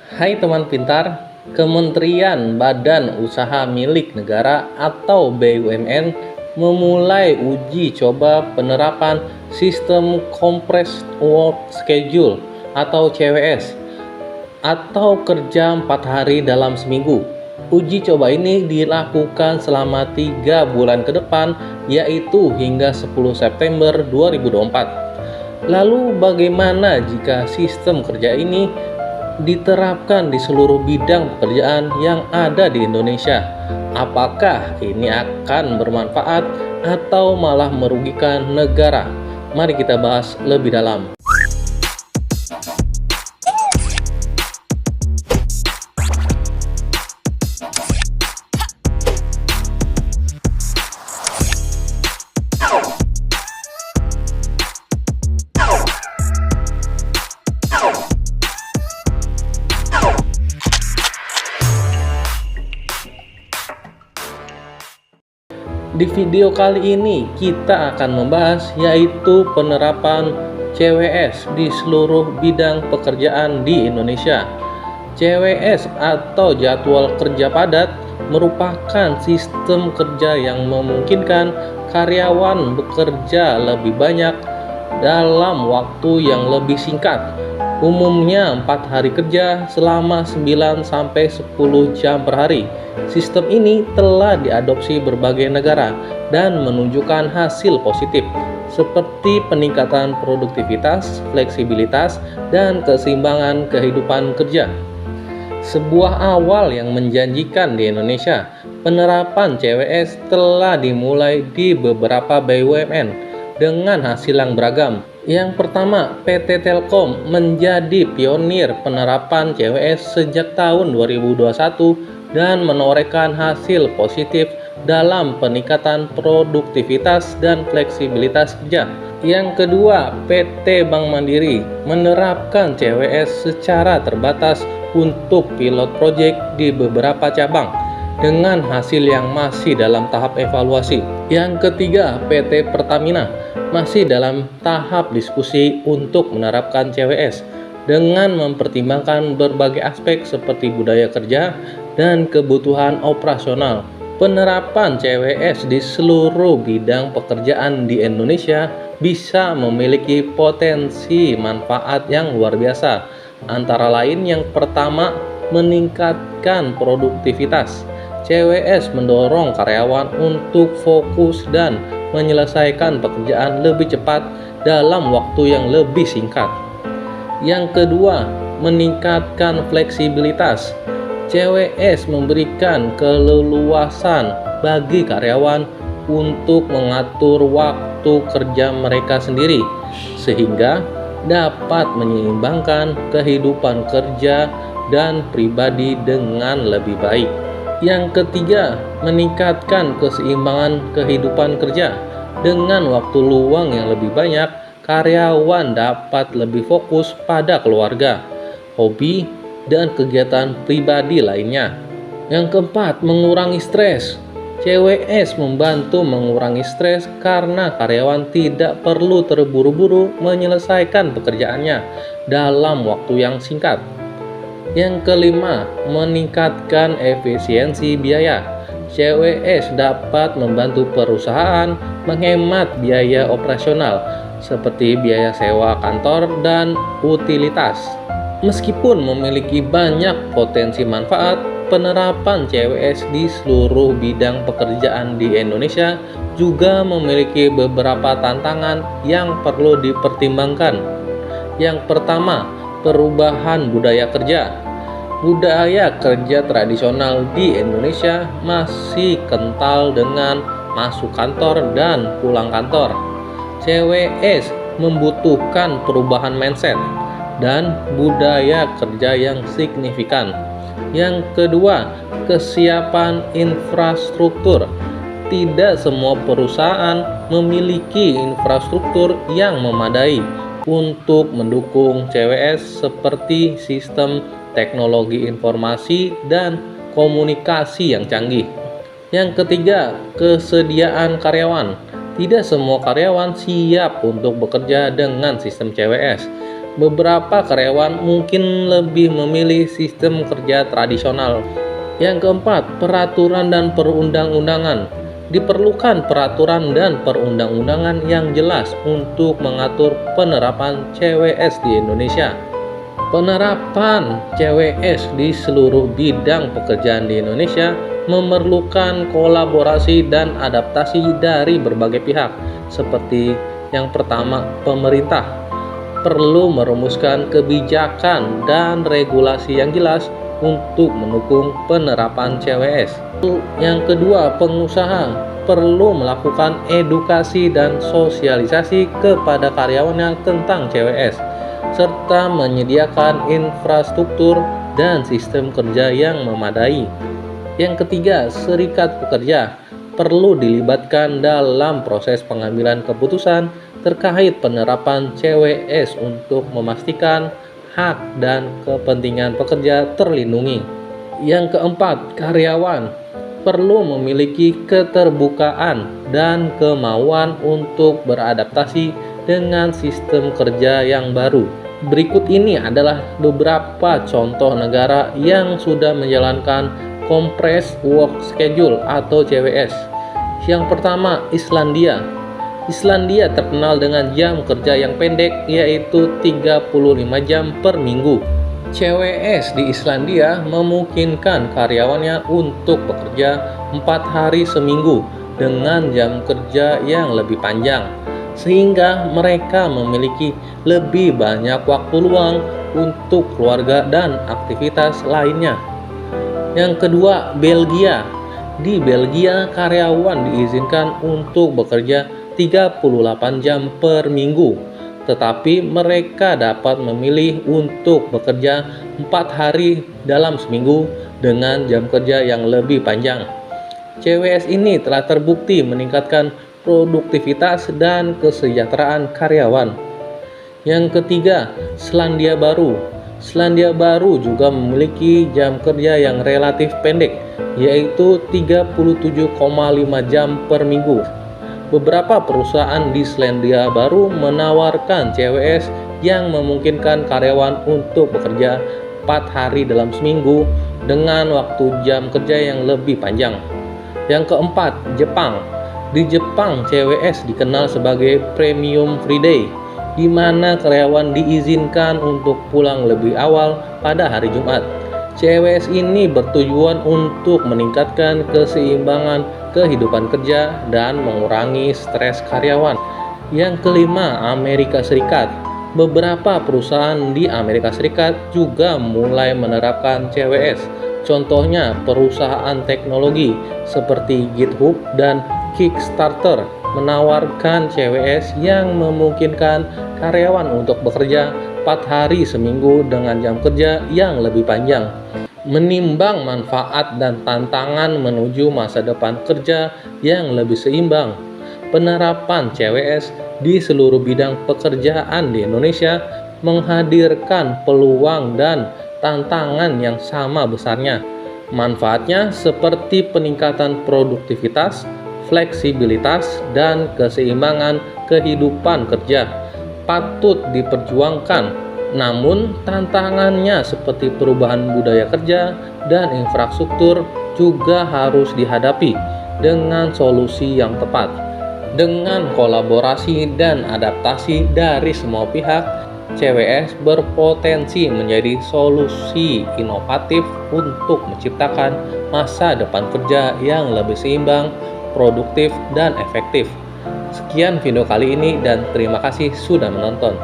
Hai teman pintar, Kementerian Badan Usaha Milik Negara atau BUMN memulai uji coba penerapan Sistem Compressed Work Schedule atau CWS atau kerja 4 hari dalam seminggu. Uji coba ini dilakukan selama 3 bulan ke depan, yaitu hingga 10 September 2024. Lalu bagaimana jika sistem kerja ini diterapkan di seluruh bidang pekerjaan yang ada di Indonesia? Apakah ini akan bermanfaat atau malah merugikan negara? Mari kita bahas lebih dalam. Di video kali ini kita akan membahas yaitu penerapan CWS di seluruh bidang pekerjaan di Indonesia. CWS atau jadwal kerja padat merupakan sistem kerja yang memungkinkan karyawan bekerja lebih banyak dalam waktu yang lebih singkat. Umumnya 4 hari kerja selama 9-10 jam per hari. Sistem ini telah diadopsi berbagai negara dan menunjukkan hasil positif seperti peningkatan produktivitas, fleksibilitas, dan keseimbangan kehidupan kerja. Sebuah awal yang menjanjikan di Indonesia, penerapan CWS telah dimulai di beberapa BUMN dengan hasil yang beragam. Yang pertama, PT Telkom menjadi pionir penerapan CWS sejak tahun 2021 dan menorehkan hasil positif dalam peningkatan produktivitas dan fleksibilitas kerja. Yang kedua, PT Bank Mandiri menerapkan CWS secara terbatas untuk pilot project di beberapa cabang dengan hasil yang masih dalam tahap evaluasi. Yang ketiga, PT Pertamina masih dalam tahap diskusi untuk menerapkan CWS dengan mempertimbangkan berbagai aspek seperti budaya kerja dan kebutuhan operasional. Penerapan CWS di seluruh bidang pekerjaan di Indonesia bisa memiliki potensi manfaat yang luar biasa. Antara lain yang pertama, meningkatkan produktivitas. CWS mendorong karyawan untuk fokus dan menyelesaikan pekerjaan lebih cepat dalam waktu yang lebih singkat. Yang kedua, meningkatkan fleksibilitas. CWS memberikan keleluasan bagi karyawan untuk mengatur waktu kerja mereka sendiri, sehingga dapat menyeimbangkan kehidupan kerja dan pribadi dengan lebih baik. Yang ketiga, meningkatkan keseimbangan kehidupan kerja. Dengan waktu luang yang lebih banyak, karyawan dapat lebih fokus pada keluarga, hobi, dan kegiatan pribadi lainnya. Yang keempat, mengurangi stres. CWS membantu mengurangi stres karena karyawan tidak perlu terburu-buru menyelesaikan pekerjaannya dalam waktu yang singkat. Yang kelima, meningkatkan efisiensi biaya. CWS dapat membantu perusahaan menghemat biaya operasional seperti biaya sewa kantor dan utilitas. Meskipun memiliki banyak potensi manfaat, penerapan CWS di seluruh bidang pekerjaan di Indonesia juga memiliki beberapa tantangan yang perlu dipertimbangkan. Yang pertama, perubahan budaya kerja. Budaya kerja tradisional di Indonesia masih kental dengan masuk kantor dan pulang kantor. CWS membutuhkan perubahan mindset dan budaya kerja yang signifikan. Yang kedua, kesiapan infrastruktur. Tidak semua perusahaan memiliki infrastruktur yang memadai untuk mendukung CWS seperti sistem teknologi informasi dan komunikasi yang canggih. Yang ketiga, kesediaan karyawan. Tidak semua karyawan siap untuk bekerja dengan sistem CWS. Beberapa karyawan mungkin lebih memilih sistem kerja tradisional. Yang keempat, peraturan dan perundang-undangan. Diperlukan peraturan dan perundang-undangan yang jelas untuk mengatur penerapan CWS di Indonesia. Penerapan CWS di seluruh bidang pekerjaan di Indonesia memerlukan kolaborasi dan adaptasi dari berbagai pihak, seperti yang pertama, pemerintah perlu merumuskan kebijakan dan regulasi yang jelas untuk mendukung penerapan CWS. Yang kedua, pengusaha perlu melakukan edukasi dan sosialisasi kepada karyawannya tentang CWS, serta menyediakan infrastruktur dan sistem kerja yang memadai. Yang ketiga, serikat pekerja perlu dilibatkan dalam proses pengambilan keputusan terkait penerapan CWS untuk memastikan hak dan kepentingan pekerja terlindungi. Yang keempat, karyawan perlu memiliki keterbukaan dan kemauan untuk beradaptasi dengan sistem kerja yang baru. Berikut ini adalah beberapa contoh negara yang sudah menjalankan Compressed Work Schedule atau CWS. Yang pertama, Islandia. Islandia terkenal dengan jam kerja yang pendek, yaitu 35 jam per minggu. CWS di Islandia memungkinkan karyawannya untuk bekerja 4 hari seminggu dengan jam kerja yang lebih panjang, sehingga mereka memiliki lebih banyak waktu luang untuk keluarga dan aktivitas lainnya. Yang kedua, Belgia. Di Belgia, karyawan diizinkan untuk bekerja 38 jam per minggu, tetapi mereka dapat memilih untuk bekerja 4 hari dalam seminggu dengan jam kerja yang lebih panjang. CWS ini telah terbukti meningkatkan produktivitas dan kesejahteraan karyawan. Yang ketiga, Selandia Baru. Selandia Baru juga memiliki jam kerja yang relatif pendek, yaitu 37,5 jam per minggu. Beberapa perusahaan di Selandia Baru menawarkan CWS yang memungkinkan karyawan untuk bekerja 4 hari dalam seminggu dengan waktu jam kerja yang lebih panjang. Yang keempat, Jepang. Di Jepang, CWS dikenal sebagai Premium Friday, di mana karyawan diizinkan untuk pulang lebih awal pada hari Jumat. CWS ini bertujuan untuk meningkatkan keseimbangan kehidupan kerja dan mengurangi stres karyawan. Yang kelima, Amerika Serikat. Beberapa perusahaan di Amerika Serikat juga mulai menerapkan CWS. Contohnya perusahaan teknologi seperti GitHub dan Kickstarter menawarkan CWS yang memungkinkan karyawan untuk bekerja 4 hari seminggu dengan jam kerja yang lebih panjang. Menimbang manfaat dan tantangan menuju masa depan kerja yang lebih seimbang, penerapan CWS di seluruh bidang pekerjaan di Indonesia menghadirkan peluang dan tantangan yang sama besarnya. Manfaatnya seperti peningkatan produktivitas, fleksibilitas, dan keseimbangan kehidupan kerja patut diperjuangkan. Namun, tantangannya seperti perubahan budaya kerja dan infrastruktur juga harus dihadapi dengan solusi yang tepat. Dengan kolaborasi dan adaptasi dari semua pihak, CWS berpotensi menjadi solusi inovatif untuk menciptakan masa depan kerja yang lebih seimbang, produktif, dan efektif. Sekian video kali ini dan terima kasih sudah menonton.